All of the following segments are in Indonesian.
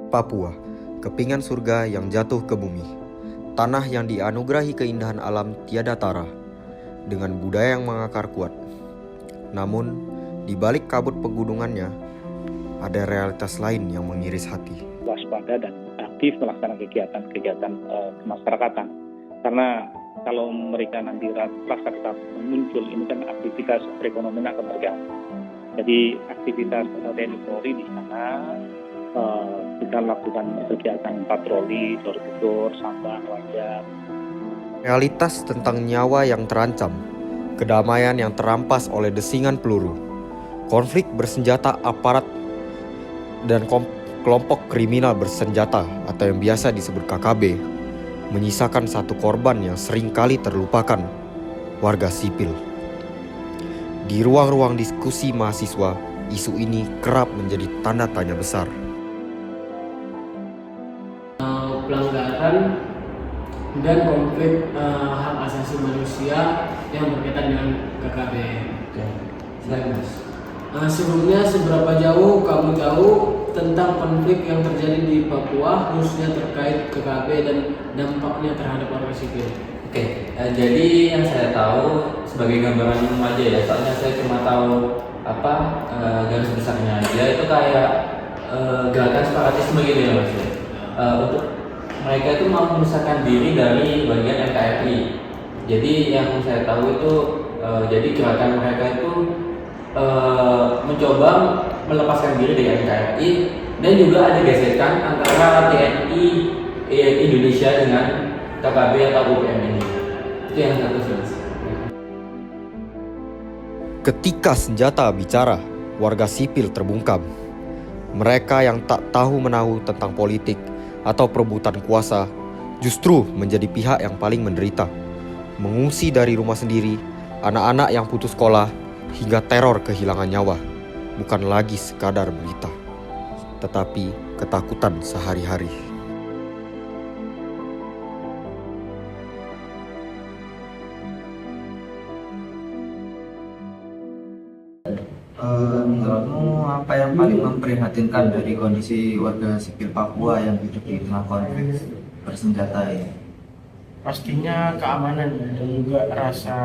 Papua, kepingan surga yang jatuh ke bumi. Tanah yang dianugerahi keindahan alam tiada tara, dengan budaya yang mengakar kuat. Namun, di balik kabut pegunungannya, ada realitas lain yang mengiris hati. Waspada dan aktif melaksanakan kegiatan-kegiatan kemasyarakatan. Karena kalau mereka nanti rasa tetap muncul, ini kan aktivitas perekonomian akan terganggu. Jadi aktivitas TNI Polri di sana kita lakukan kegiatan patroli, door-to-door, sampah, wajar. Realitas tentang nyawa yang terancam, kedamaian yang terampas oleh desingan peluru, konflik bersenjata aparat dan kelompok kriminal bersenjata atau yang biasa disebut KKB, menyisakan satu korban yang seringkali terlupakan, warga sipil. Di ruang-ruang diskusi mahasiswa, isu ini kerap menjadi tanda tanya besar. Pelanggaran dan konflik hak asasi manusia yang berkaitan dengan KKB. Sebelumnya, seberapa jauh kamu tahu tentang konflik yang terjadi di Papua, khususnya terkait KKB dan dampaknya terhadap warga sipil? Jadi yang saya tahu sebagai gambaran umum aja ya, soalnya saya cuma tahu garis besarnya aja, itu kayak gerakan separatisme gitu ya Mas. Untuk mereka itu mau memisahkan diri dari bagian NKRI. Jadi yang saya tahu itu jadi gerakan mereka itu mencoba melepaskan diri dari NKRI, dan juga ada gesekan antara TNI Indonesia dengan KKB atau UPM ini. Itu yang satu sih. Ketika senjata bicara, warga sipil terbungkam. Mereka yang tak tahu menahu tentang politik atau perebutan kuasa justru menjadi pihak yang paling menderita. Mengungsi dari rumah sendiri, anak-anak yang putus sekolah, hingga teror kehilangan nyawa. Bukan lagi sekadar berita, tetapi ketakutan sehari-hari. Menurutmu apa yang paling memprihatinkan dari kondisi warga sipil Papua yang hidup di tengah konflik bersenjata ini? Pastinya keamanan dan juga rasa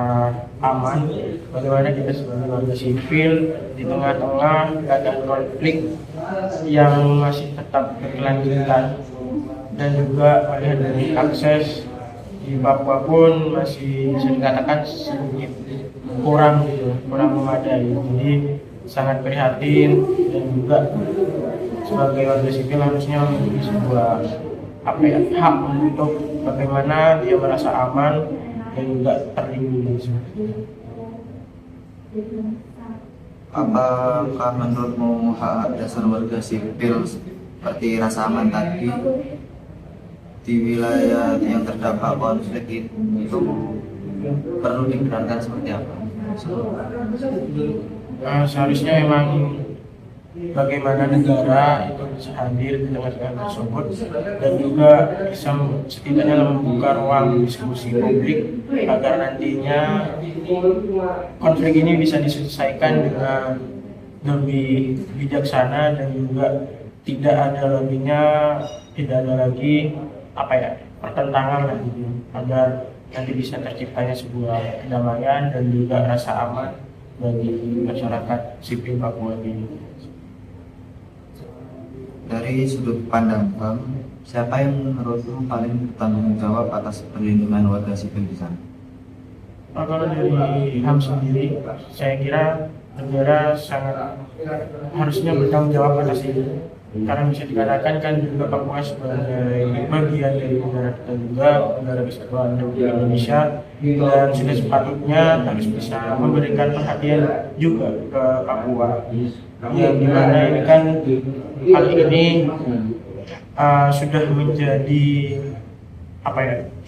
aman. Bagaimana kita sebagai warga sipil di tengah-tengah keadaan konflik yang masih tetap berkelanjutan, dan juga melihat dari akses di Papua pun masih bisa dikatakan sedikit kurang memadai. Jadi sangat prihatin, dan juga sebagai warga sipil harusnya memiliki sebuah hak untuk bagaimana dia merasa aman dan juga terlindungi. Apakah menurutmu hak dasar warga sipil seperti rasa aman tadi di wilayah yang terdampak konflik itu perlu dibenarkan seperti apa? Seharusnya memang bagaimana negara itu bisa hadir di tengah-tengah tersebut, dan juga bisa setidaknya membuka ruang diskusi publik agar nantinya konflik ini bisa diselesaikan dengan lebih bijaksana, dan juga tidak ada lagi pertentangan lagi, agar nanti bisa terciptanya sebuah kedamaian dan juga rasa aman bagi masyarakat sipil Papua ini. Dari sudut pandang kamu, siapa yang menurutmu paling bertanggung jawab atas perlindungan warga sipil di sana? Kalau dari HAM sendiri, saya kira negara sangat harusnya bertanggung jawab atas ini, karena bisa dikatakan kan juga Papua sebagai bagian dari negara kita juga, negara kesatuan Republik Indonesia, dan sudah sepatutnya harus bisa memberikan perhatian juga ke Papua, yang dimana ini kan hal ini sudah menjadi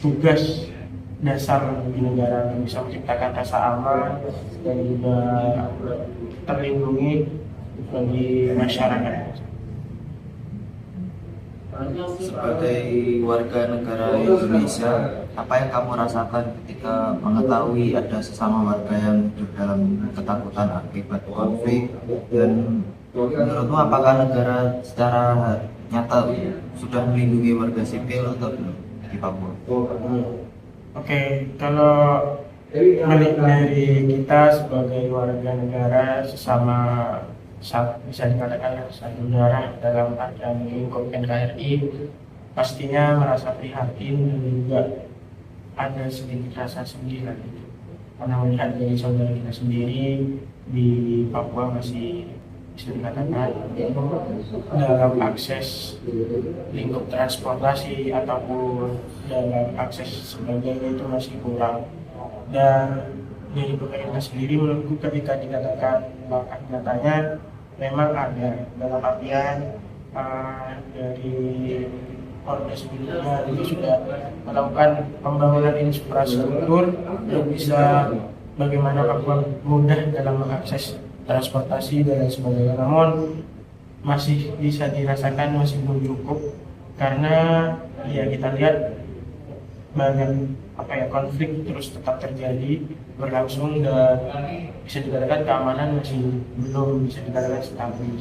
tugas dasar bagi negara untuk bisa menciptakan rasa aman dan juga terlindungi bagi masyarakat. Sebagai warga negara Indonesia, apa yang kamu rasakan ketika mengetahui ada sesama warga yang hidup dalam ketakutan akibat konflik? Dan menurutmu apakah negara secara nyata sudah melindungi warga sipil atau belum di Papua? Oke, kalau dari kita sebagai warga negara sesama bisa dikatakan satu darah dalam keadaan lingkup NKRI, pastinya merasa prihatin dan juga ada sedikit rasa sedih lah gitu. Karena melihat dari saudara kita sendiri di Papua masih bisa dikatakan dalam akses lingkup transportasi ataupun dalam akses sebagainya itu masih kurang. Dan dari pemerintah sendiri menurutku ketika dikatakan langkah nyatanya memang ada, dalam artian dari Orde sebelumnya itu sudah melakukan pembangunan infrastruktur untuk bisa bagaimana Papua mudah dalam mengakses transportasi dan lain sebagainya. Namun masih bisa dirasakan masih belum cukup karena ya kita lihat banyak konflik terus tetap terjadi berlangsung dan bisa dikatakan keamanan masih belum bisa dikatakan stabil.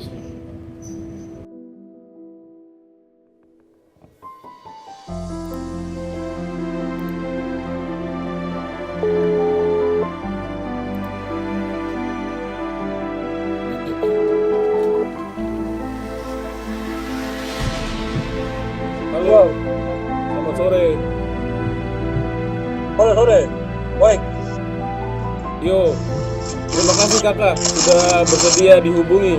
Halo, selamat sore. Sore, baik. Yo, terima kasih kakak sudah bersedia dihubungi.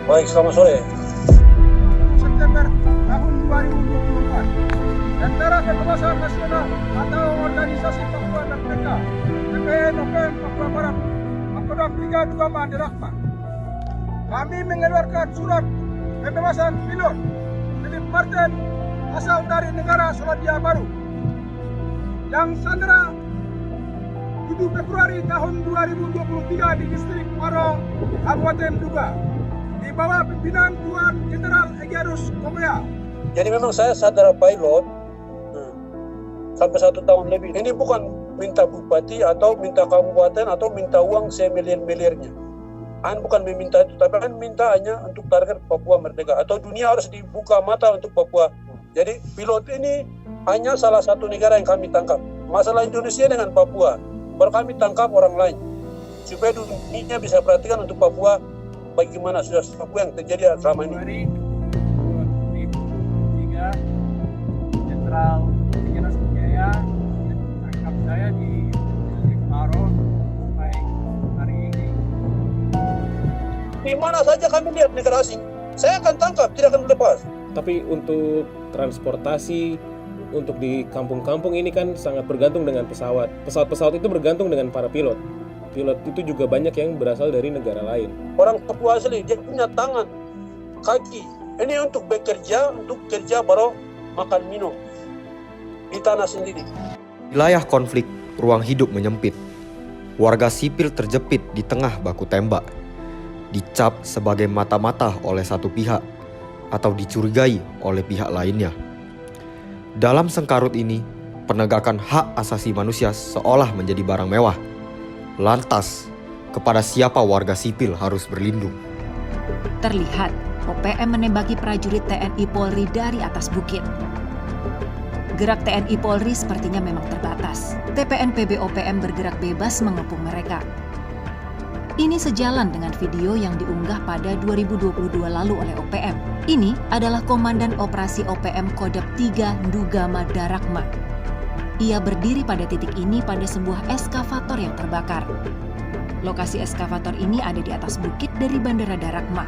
Baik, selamat sore. September tahun 2024, Tentara Kebebasan Nasional atau Organisasi Papua Merdeka TPN-OPM Papua Barat Mangkodam 3 Dugama Derakma, kami mengeluarkan surat kebebasan pilot Philip Martin asal dari negara Selandia Baru yang sandera 7 Februari tahun 2023 di distrik Paro, Kabupaten Duga, di bawah pimpinan Tuan Jenderal Egyanus Kombea. Jadi memang saya sandera pilot sampai 1 tahun lebih. Ini bukan minta bupati atau minta kabupaten atau minta uang semiliar-miliarnya. Bukan meminta itu, tapi minta hanya untuk target Papua Merdeka atau dunia harus dibuka mata untuk Papua. Jadi pilot ini hanya salah satu negara yang kami tangkap. Masalah Indonesia dengan Papua, baru kami tangkap orang lain. Supaya dunia bisa perhatikan untuk Papua bagaimana sudah Papua yang terjadi selama ini. 2023, Jenderal Egyanus Kombea tangkap saya di distrik Paro sampai hari ini. Di mana saja kami lihat negara asing, saya akan tangkap, tidak akan lepas. Tapi untuk transportasi, untuk di kampung-kampung ini kan sangat bergantung dengan pesawat. Pesawat-pesawat itu bergantung dengan para pilot. Pilot itu juga banyak yang berasal dari negara lain. Orang Papua asli, dia punya tangan, kaki. Ini untuk bekerja, untuk kerja baru makan minum di tanah sendiri. Wilayah konflik, ruang hidup menyempit. Warga sipil terjepit di tengah baku tembak. Dicap sebagai mata-mata oleh satu pihak atau dicurigai oleh pihak lainnya. Dalam sengkarut ini, penegakan hak asasi manusia seolah menjadi barang mewah. Lantas, kepada siapa warga sipil harus berlindung? Terlihat, OPM menembaki prajurit TNI Polri dari atas bukit. Gerak TNI Polri sepertinya memang terbatas. TPN PB OPM bergerak bebas mengepung mereka. Ini sejalan dengan video yang diunggah pada 2022 lalu oleh OPM. Ini adalah Komandan Operasi OPM Kodam 3 Dugama Darakma. Ia berdiri pada titik ini pada sebuah eskavator yang terbakar. Lokasi eskavator ini ada di atas bukit dari Bandara Darakma.